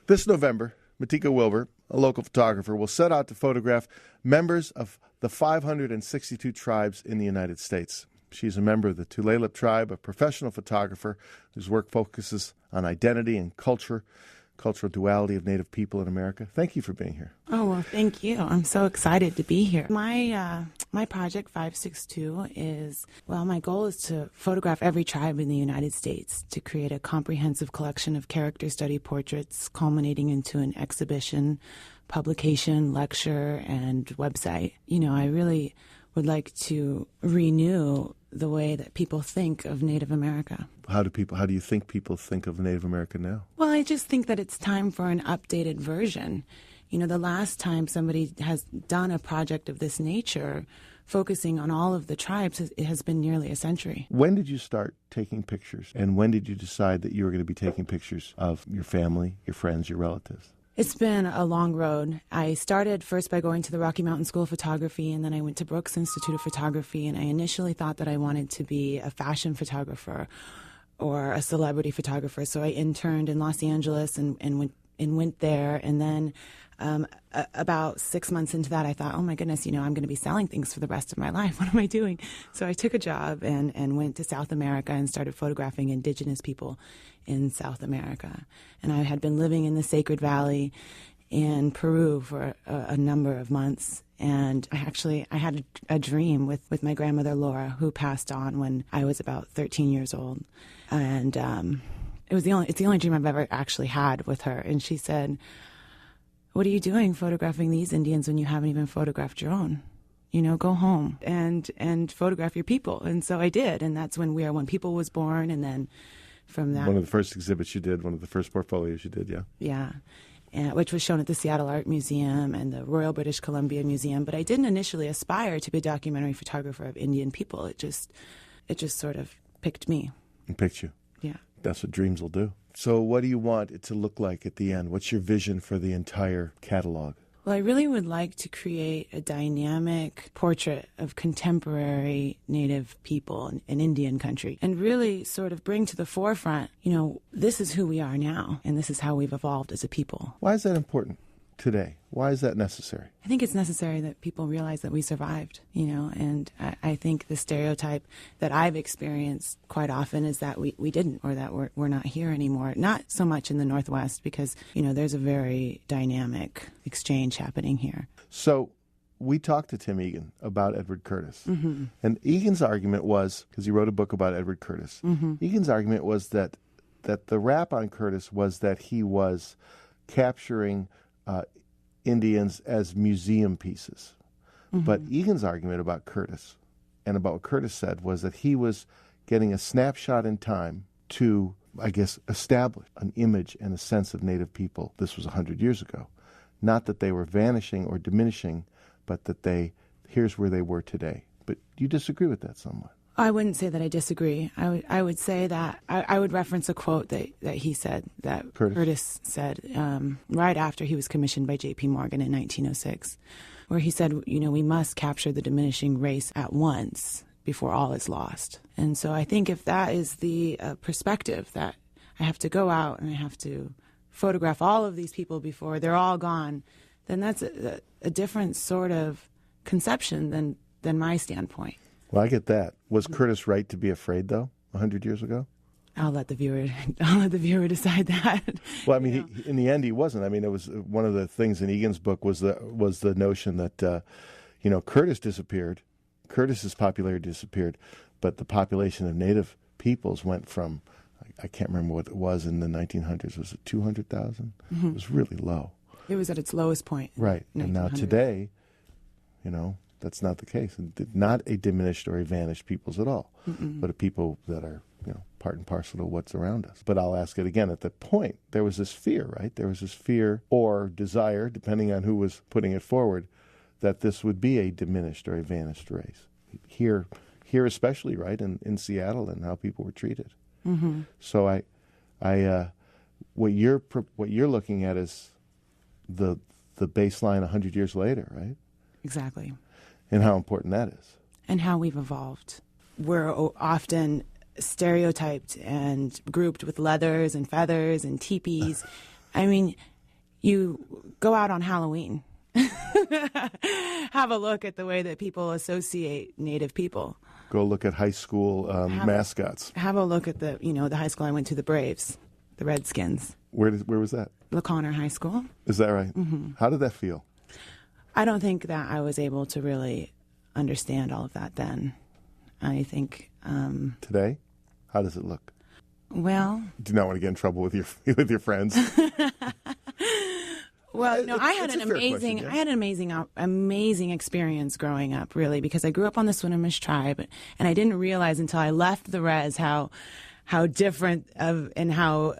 This November, Matika Wilbur, a local photographer, will set out to photograph members of the 562 tribes in the United States. She's a member of the Tulalip tribe, a professional photographer whose work focuses on identity and cultural duality of Native people in America. Thank you for being here. Oh, well, thank you. I'm so excited to be here. My project 562 is, my goal is to photograph every tribe in the United States to create a comprehensive collection of character study portraits culminating into an exhibition, publication, lecture, and website. I really would like to renew the way that people think of Native America. How do you think people think of Native America now? Well, I just think that it's time for an updated version. The last time somebody has done a project of this nature, focusing on all of the tribes, it has been nearly a century. When did you start taking pictures? And when did you decide that you were going to be taking pictures of your family, your friends, your relatives? It's been a long road. I started first by going to the Rocky Mountain School of Photography, and then I went to Brooks Institute of Photography, and I initially thought that I wanted to be a fashion photographer or a celebrity photographer. So I interned in Los Angeles and went there, and then about 6 months into that, I thought, oh my goodness, I'm going to be selling things for the rest of my life. What am I doing? So I took a job and went to South America and started photographing indigenous people in South America. And I had been living in the Sacred Valley in Peru for a number of months. And I had a dream with my grandmother, Laura, who passed on when I was about 13 years old. And it's the only dream I've ever actually had with her. And she said, "What are you doing photographing these Indians when you haven't even photographed your own? Go home and photograph your people." And so I did. And that's when We Are One People was born. And then from that... One of the first exhibits you did, one of the first portfolios you did, yeah. Yeah, which was shown at the Seattle Art Museum and the Royal British Columbia Museum. But I didn't initially aspire to be a documentary photographer of Indian people. It just sort of picked me. It picked you. Yeah. That's what dreams will do. So what do you want it to look like at the end? What's your vision for the entire catalog? Well, I really would like to create a dynamic portrait of contemporary Native people in Indian country and really sort of bring to the forefront, this is who we are now and this is how we've evolved as a people. Why is that important today? Why is that necessary? I think it's necessary that people realize that we survived, and I think the stereotype that I've experienced quite often is that we didn't, or that we're not here anymore. Not so much in the Northwest because, there's a very dynamic exchange happening here. So we talked to Tim Egan about Edward Curtis. Mm-hmm. And Egan's argument was, because he wrote a book about Edward Curtis, mm-hmm. Egan's argument was that the rap on Curtis was that he was capturing Indians as museum pieces. Mm-hmm. But Egan's argument about Curtis and about what Curtis said was that he was getting a snapshot in time to, I guess, establish an image and a sense of Native people. This was 100 years ago. Not that they were vanishing or diminishing, but that here's where they were today. But you disagree with that somewhat. I wouldn't say that I disagree. I would say that I would reference a quote that he said, that Curtis said right after he was commissioned by J.P. Morgan in 1906, where he said, we must capture the diminishing race at once before all is lost. And so I think if that is the perspective, that I have to go out and I have to photograph all of these people before they're all gone, then that's a different sort of conception than my standpoint. Well, I get that. Was Curtis right to be afraid, though, 100 years ago? I'll let the viewer decide that. Well, I mean, in the end, he wasn't. I mean, it was one of the things in Egan's book was the notion that, Curtis disappeared, Curtis's popularity disappeared, but the population of Native peoples went from, I can't remember what it was in the 1900s. Was it 200,000? Mm-hmm. It was really low. It was at its lowest point. Right, and now today, that's not the case. Not a diminished or a vanished peoples at all, Mm-mm. but a people that are, part and parcel of what's around us. But I'll ask it again. At that point, there was this fear, right? There was this fear or desire, depending on who was putting it forward, that this would be a diminished or a vanished race. Here especially, right, in Seattle and how people were treated. Mm-hmm. So what you're looking at is the baseline 100 years later, right? Exactly. And how important that is. And how we've evolved. We're often stereotyped and grouped with leathers and feathers and teepees. I mean, you go out on Halloween. Have a look at the way that people associate Native people. Go look at high school mascots. Have a look at the high school I went to, the Braves, the Redskins. Where was that? LaConner High School. Is that right? Mm-hmm. How did that feel? I don't think that I was able to really understand all of that then. I think... Today? How does it look? Well... Do you not want to get in trouble with your friends? Well, no, I had an amazing experience growing up, really, because I grew up on the Swinomish tribe, and I didn't realize until I left the res how different and how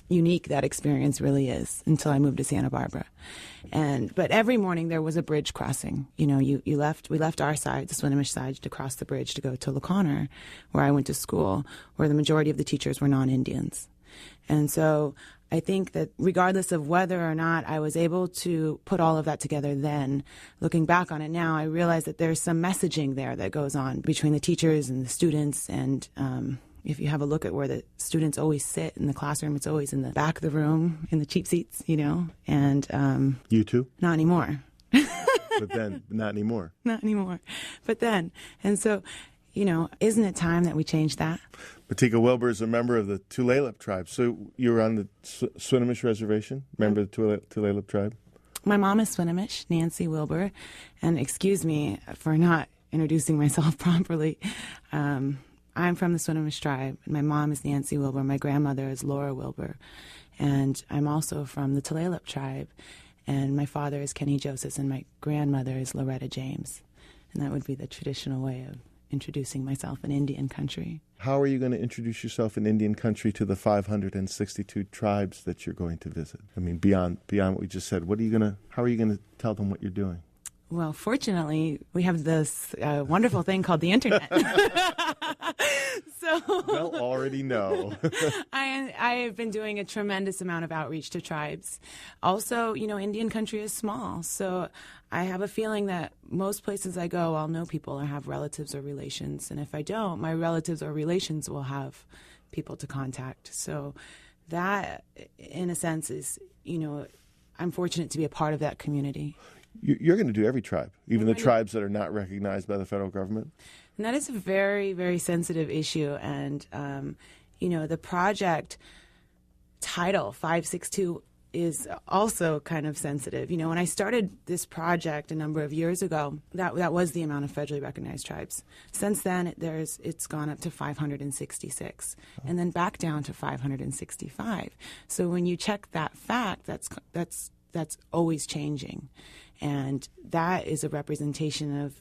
unique that experience really is until I moved to Santa Barbara. But every morning there was a bridge crossing. We left our side, the Swinomish side, to cross the bridge to go to LaConner, where I went to school, where the majority of the teachers were non-Indians. And so I think that regardless of whether or not I was able to put all of that together then, looking back on it now, I realize that there's some messaging there that goes on between the teachers and the students. And if you have a look at where the students always sit in the classroom, it's always in the back of the room, in the cheap seats, And you too? Not anymore. But then, not anymore. Not anymore. But then. And so... isn't it time that we change that? Matika Wilbur is a member of the Tulalip tribe. So you were on the Swinomish reservation, member of the Tulalip tribe? My mom is Swinomish, Nancy Wilbur. And excuse me for not introducing myself properly. I'm from the Swinomish tribe. My mom is Nancy Wilbur. My grandmother is Laura Wilbur. And I'm also from the Tulalip tribe. And my father is Kenny Joseph, and my grandmother is Loretta James. And that would be the traditional way of introducing myself in Indian country. How are you going to introduce yourself in Indian country to the 562 tribes that you're going to visit? I mean, beyond what we just said, how are you going to tell them what you're doing? Well, fortunately, we have this wonderful thing called the internet. They'll already know. I have been doing a tremendous amount of outreach to tribes. Also, Indian country is small, so I have a feeling that most places I go, I'll know people or have relatives or relations. And if I don't, my relatives or relations will have people to contact. So that, in a sense, is, I'm fortunate to be a part of that community. You're going to do every tribe, even the tribes that are not recognized by the federal government? And that is a very, very sensitive issue. And, the project title, 562, is also kind of sensitive. When I started this project a number of years ago, that was the amount of federally recognized tribes. Since then, it's gone up to 566, and then back down to 565. So when you check that fact, that's always changing. And that is a representation of,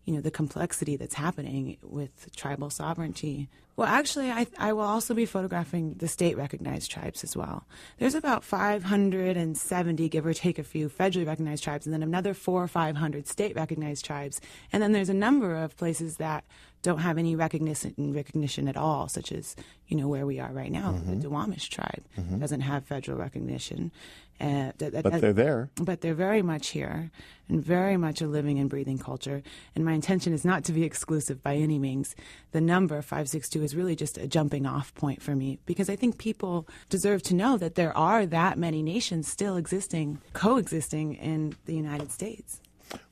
the complexity that's happening with tribal sovereignty. Well, actually, I will also be photographing the state-recognized tribes as well. There's about 570, give or take a few, federally recognized tribes, and then another 400 or 500 state-recognized tribes. And then there's a number of places that don't have any recognition at all, such as, where we are right now. Mm-hmm. The Swinomish tribe doesn't have federal recognition. But they're there. But they're very much here and very much a living and breathing culture. And my intention is not to be exclusive by any means. The number 562 is really just a jumping off point for me, because I think people deserve to know that there are that many nations still coexisting in the United States.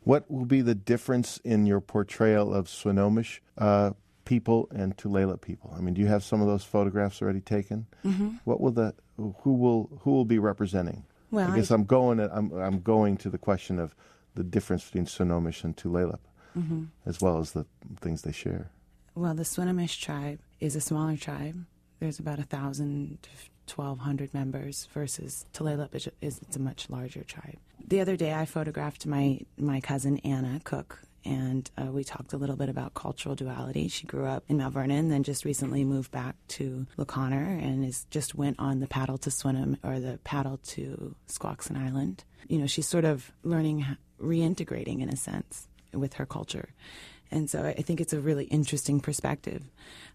What will be the difference in your portrayal of Swinomish people and Tulalip people? I mean, do you have some of those photographs already taken? Mm-hmm. Who will be representing? Well, I guess I'm going to the question of the difference between Swinomish and Tulalip, mm-hmm. as well as the things they share. Well, the Swinomish tribe is a smaller tribe. There's about 1,000 to 1,200 members versus Tulalip it's a much larger tribe. The other day I photographed my cousin Anna Cook, and we talked a little bit about cultural duality. She grew up in Mount Vernon, then just recently moved back to LaConner, and just went on the paddle to the paddle to Squaxin Island. She's sort of reintegrating in a sense with her culture. And so I think it's a really interesting perspective.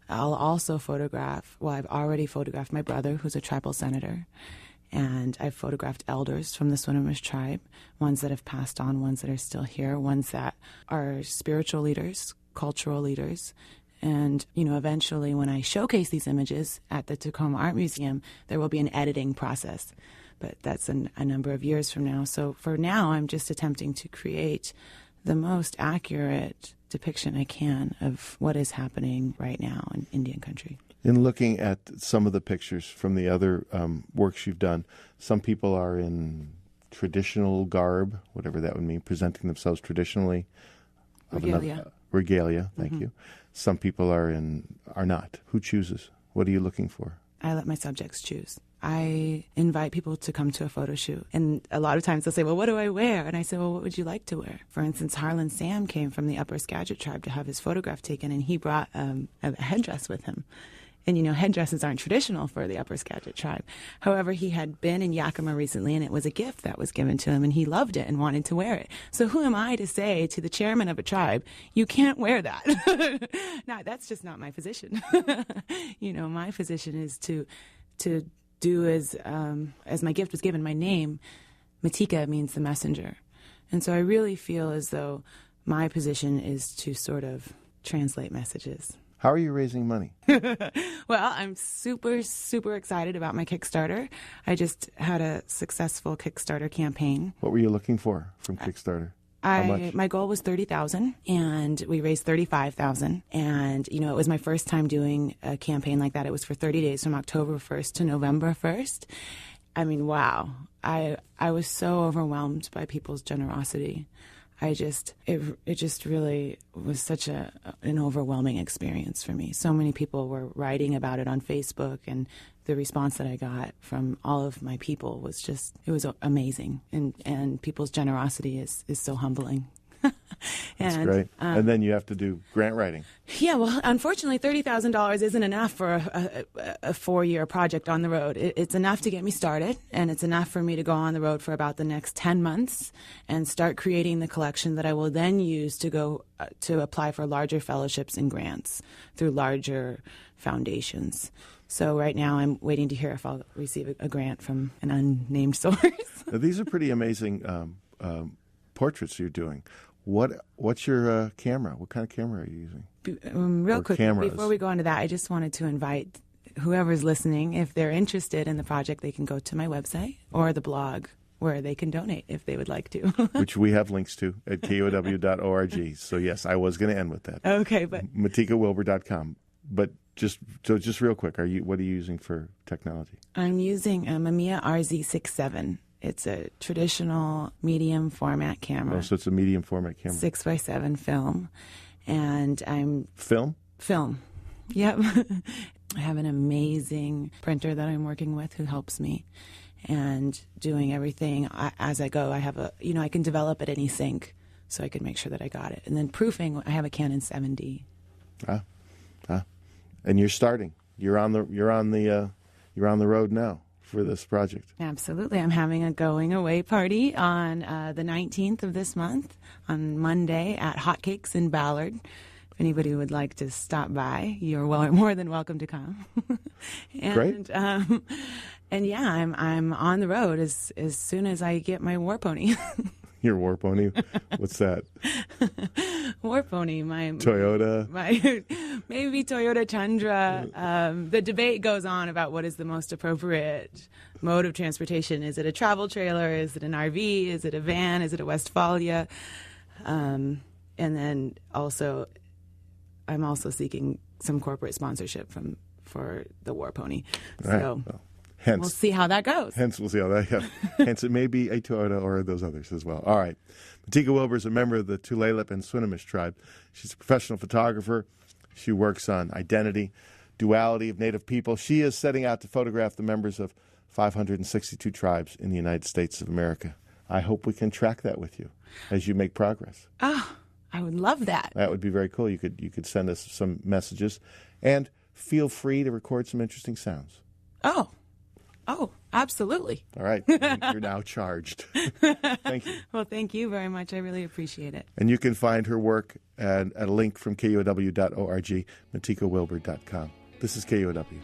I'll also I've already photographed my brother, who's a tribal senator, and I've photographed elders from the Swinomish tribe, ones that have passed on, ones that are still here, ones that are spiritual leaders, cultural leaders. And, eventually when I showcase these images at the Tacoma Art Museum, there will be an editing process. but that's a number of years from now. So for now, I'm just attempting to create the most accurate depiction I can of what is happening right now in Indian country. In looking at some of the pictures from the other works you've done, some people are in traditional garb, whatever that would mean, presenting themselves traditionally. Regalia, thank you. Some people are not. Who chooses? What are you looking for? I let my subjects choose. I invite people to come to a photo shoot. And a lot of times they'll say, well, what do I wear? And I say, well, what would you like to wear? For instance, Harlan Sam came from the Upper Skagit tribe to have his photograph taken, and he brought a headdress with him. And, headdresses aren't traditional for the Upper Skagit tribe. However, he had been in Yakima recently, and it was a gift that was given to him, and he loved it and wanted to wear it. So who am I to say to the chairman of a tribe, you can't wear that? No, that's just not my position. My position is to do as my gift was given, my name, Matika means the messenger. And so I really feel as though my position is to sort of translate messages. How are you raising money? Well, I'm super, super excited about my Kickstarter. I just had a successful Kickstarter campaign. What were you looking for from Kickstarter? How much? My goal was $30,000, and we raised $35,000. And, it was my first time doing a campaign like that. It was for 30 days from October 1st to November 1st. I mean, wow. I was so overwhelmed by people's generosity. It just really was such an overwhelming experience for me. So many people were writing about it on Facebook, and the response that I got from all of my people was it was amazing. And people's generosity is so humbling. That's great. And then you have to do grant writing. Yeah, well, unfortunately, $30,000 isn't enough for a 4-year project on the road. It's enough to get me started, and it's enough for me to go on the road for about the next 10 months and start creating the collection that I will then use to go to apply for larger fellowships and grants through larger foundations. So right now I'm waiting to hear if I'll receive a grant from an unnamed source. Now, these are pretty amazing portraits you're doing. What's your camera? What kind of camera are you using? Real quick, before we go into that, I just wanted to invite whoever's listening, if they're interested in the project, they can go to my website or the blog where they can donate if they would like to. Which we have links to at KUOW.org. So yes, I was going to end with that. Okay, but MatikaWilbur.com. But just real quick, what are you using for technology? I'm using a Mamiya RZ67. It's a traditional medium format camera. Oh, so it's a medium format camera. 6x7 film. And I'm... Film? Film. Yep. I have an amazing printer that I'm working with who helps me and doing everything as I go. I have I can develop at any sync, so I can make sure that I got it. And then proofing, I have a Canon 7D. And you're starting. You're on the road now for this project. Absolutely. I'm having a going away party on the 19th of this month on Monday at Hotcakes in Ballard. If anybody would like to stop by, you're more than welcome to come. Great. And yeah, I'm on the road as soon as I get my war pony. Your war pony? What's that? War pony, my Toyota. Maybe Toyota Tundra. The debate goes on about what is the most appropriate mode of transportation. Is it a travel trailer? Is it an RV? Is it a van? Is it a Westfalia? And then also, I'm also seeking some corporate sponsorship for the war pony. Right. So. Well, hence, we'll see how that goes. We'll see how that goes. Hence, it may be a Toyota or those others as well. All right. Matika Wilbur is a member of the Tulalip and Swinomish Tribe. She's a professional photographer. She works on identity, duality of Native people. She is setting out to photograph the members of 562 tribes in the United States of America. I hope we can track that with you as you make progress. Oh, I would love that. That would be very cool. You could send us some messages, and feel free to record some interesting sounds. Oh, absolutely. All right. You're now charged. Thank you. Well, thank you very much. I really appreciate it. And you can find her work at a link from KUOW.org, MatikaWilbur.com. This is KUOW.